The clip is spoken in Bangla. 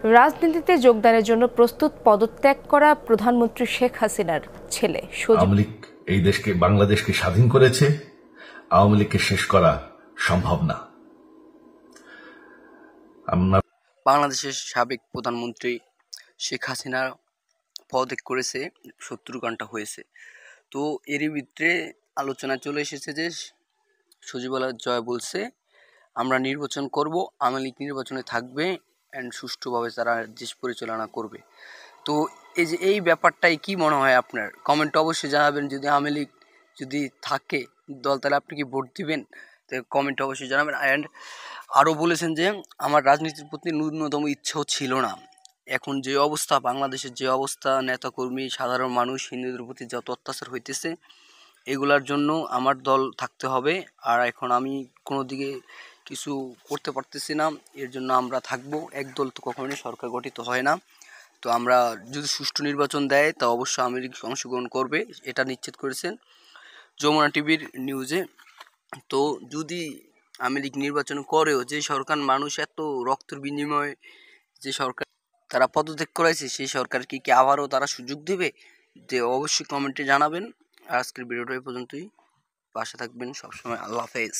রাজনীতিতে যোগদানের জন্য প্রস্তুত পদত্যাগ করা প্রধানমন্ত্রী শেখ হাসিনার ছেলে আওয়ামী লীগ এই দেশকে বাংলাদেশকে স্বাধীন করেছে, আওয়ামী লীগকে শেষ করা সম্ভব না। বাংলাদেশের সাবেক প্রধানমন্ত্রী শেখ হাসিনা পদত্যাগ করেছে, 70 ঘন্টা হয়েছে। তো এরই ভিতরে আলোচনা চলে এসেছে যে সচিবালয় জয় বলছে আমরা নির্বাচন করব, আওয়ামী লীগ নির্বাচনে থাকবে অ্যান্ড সুষ্ঠুভাবে তারা দেশ পরিচালনা করবে। তো এই ব্যাপারটাই কি মনে হয় আপনার? কমেন্টে অবশ্যই জানাবেন। যদি আওয়ামী লীগ যদি থাকে দল, তাহলে আপনি কি ভোট দিবেন? তো কমেন্টে অবশ্যই জানাবেন। অ্যান্ড আরও বলেছেন যে আমার রাজনীতির প্রতি ন্যূনতম ইচ্ছাও ছিল না। এখন যে অবস্থা, বাংলাদেশের যে অবস্থা, নেতাকর্মী সাধারণ মানুষ হিন্দুদের প্রতি যত অত্যাচার হইতেছে, এগুলার জন্য আমার দল থাকতে হবে। আর এখন আমি কোনো দিকে কিছু করতে পারতেছি না, এর জন্য আমরা থাকবো। একদল তো কখনোই সরকার গঠিত হয় না। তো আমরা যদি সুষ্ঠু নির্বাচন দেয় তা অবশ্যই আওয়ামী লীগ অংশগ্রহণ করবে, এটা নিশ্চিত করেছেন যমুনা টিভির নিউজে। তো যদি আওয়ামী লীগ নির্বাচন করেও যে সরকার মানুষ এত রক্তের বিনিময়ে যে সরকার তারা পদত্যাগ করেছে, সেই সরকারকে কি আবারও তারা সুযোগ দেবে? যে অবশ্যই কমেন্টে জানাবেন। আজকের ভিডিওটা এই পর্যন্তই। পাশে থাকবেন সবসময়। আল্লাহ হাফেজ।